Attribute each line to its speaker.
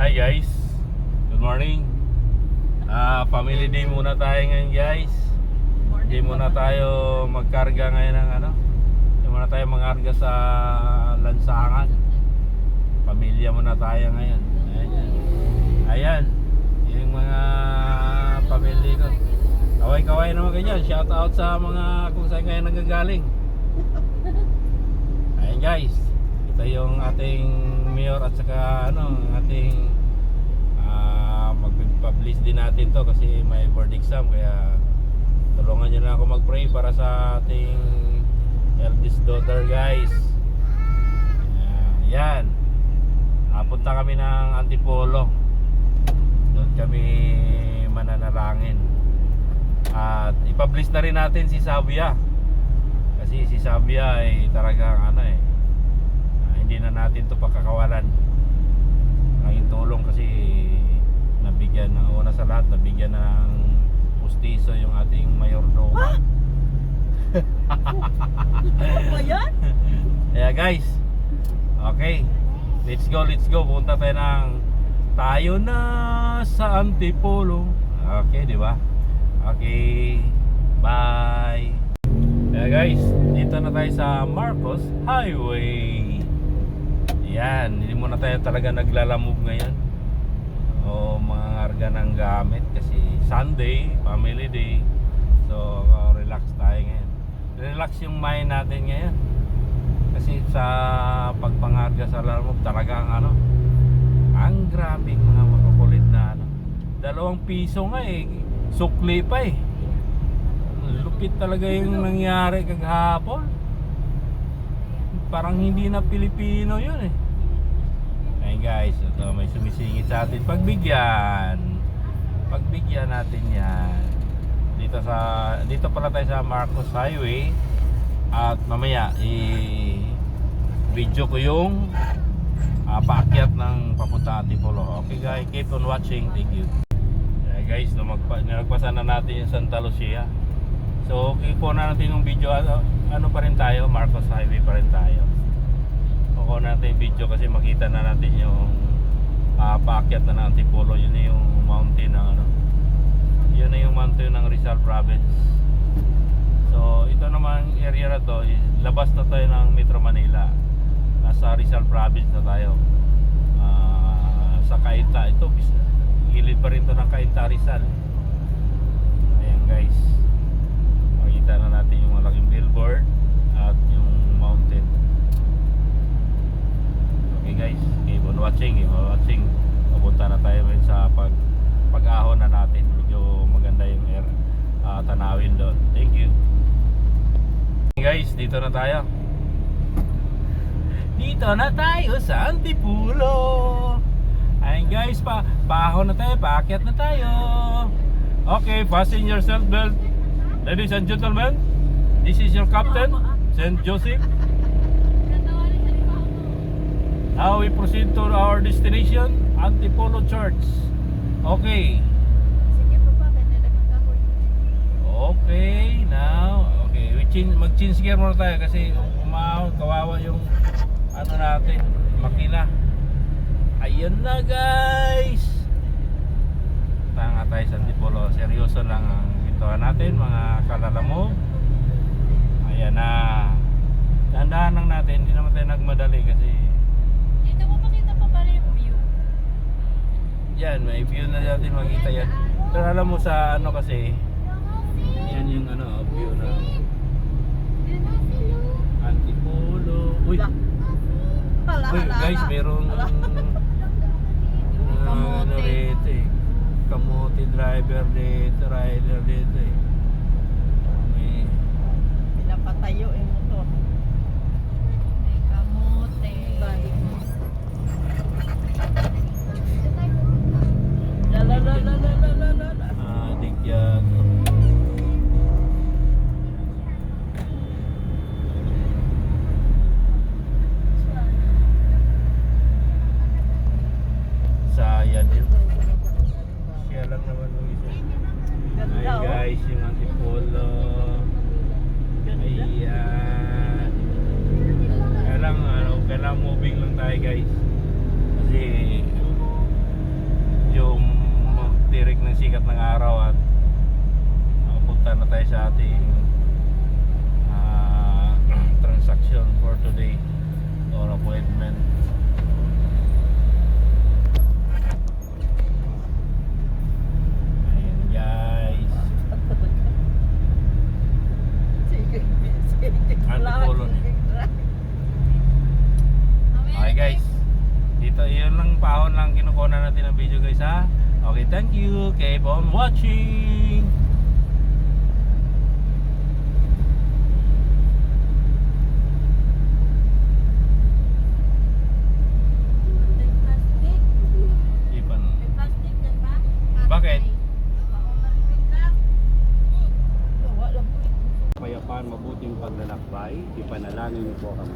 Speaker 1: Hi guys, good morning. Family day muna tayo ngayon guys. Hindi muna tayo magkarga ngayon ng hindi muna tayo magkarga sa lansangan. Pamilya muna tayo ngayon. Ayan, yung mga pamilya ko. Kaway-kaway naman ganyan. Shout out sa mga kung saan kayo nagagaling. Ayan guys, ito yung ating mayor at saka ating mag-publish din natin to kasi may board exam, kaya tulungan nyo na ako mag-pray para sa ating eldest daughter guys. Yan, napunta kami ng Antipolo, doon kami mananalangin at ipublish na rin natin si Sabia kasi si Sabia ay talagang hindi na natin to pakakawalan. Ang tulong kasi nabigyan ng una sa lahat, nabigyan ng pustiso yung ating mayordomo.
Speaker 2: Ano yan?
Speaker 1: Yeah guys, okay, let's go. Punta tayo na sa Antipolo. Okay, di ba? Okay, bye. Yeah guys, dito na tayo sa Marcos Highway. Yan, hindi muna tayo talaga naglalamove ngayon o mga ngarga ng gamit kasi Sunday, family day. So relax tayo ngayon. Relax yung mind natin ngayon kasi sa pagpangarga sa lalamove talagang ang grabing mga makukulit na ₱2 nga sukli pa lupit talaga yung nangyari kagahapon. Parang hindi na Pilipino yun Ayun guys, ito may sumisingit sa atin. Pagbigyan natin yan. Dito pala tayo sa Marcos Highway. At mamaya video ko yung paakyat ng papunta Antipolo. Okay guys, keep on watching. Thank you. Yeah, guys, nagpasan na natin yung Santa Lucia. So okay po na natin yung video. Pa rin tayo, Marcos Highway pa rin tayo. Kukuha natin yung video kasi makita na natin yung paakyat na ng Antipolo. Yun na yung mountain yun na yung mountain ng Rizal Province. So ito naman area na to, labas na tayo ng Metro Manila. Nasa Rizal Province na tayo. Sa Cainta, ito gilid pa rin to ng Cainta, Rizal. Ayan guys, makita na natin yung malaking billboard at yung mountain. Okay guys, keep on watching. Papunta na tayo sa pag-ahon na natin. Medyo maganda yung tanawin doon. Thank you. Okay guys, dito na tayo sa Antipolo. Ayun guys, paahon na tayo, paakyat na tayo. Okay, fasten your seatbelt. Ladies and gentlemen, this is your captain, St. Joseph. Now we proceed to our destination, Antipolo Church. Okay.
Speaker 2: Sige pa pa, kaya nagkakahoy.
Speaker 1: Okay, now, mag-change gear muna tayo kasi umahon, kawawa yung natin, makina. Ayun na guys. Tanga tayo sa Antipolo. Seryoso lang ang itoan natin mga kalalamo. Ayan na. Dahan-dahan lang natin, hindi naman tayo nagmadali kasi
Speaker 2: Dito mo pakita pa pala yung view.
Speaker 1: yan, may view na natin makita yan. Pero alam mo sa kasi yan yung view na Antipolo. Uy, guys, merong rito kamote driver dito, rider dito may
Speaker 2: Pinapatayo yung motor. May kamote. Balik mo. La.
Speaker 1: Digyan. Sayang din. Kaya lang naman isa. Ay guys, yung Antipolo. Ayan. Kailangan moving lang tayo guys. Kasi ng pahon lang kinukuha natin ng video guys ha. Okay, thank you. Keep on watching.
Speaker 2: May plastic.
Speaker 1: Ipan.
Speaker 2: May plastic yan ba?
Speaker 1: Bakit?
Speaker 2: Wala po.
Speaker 3: Kapayapaan, mabuting paglalakbay, ipanalangin niyo po kami.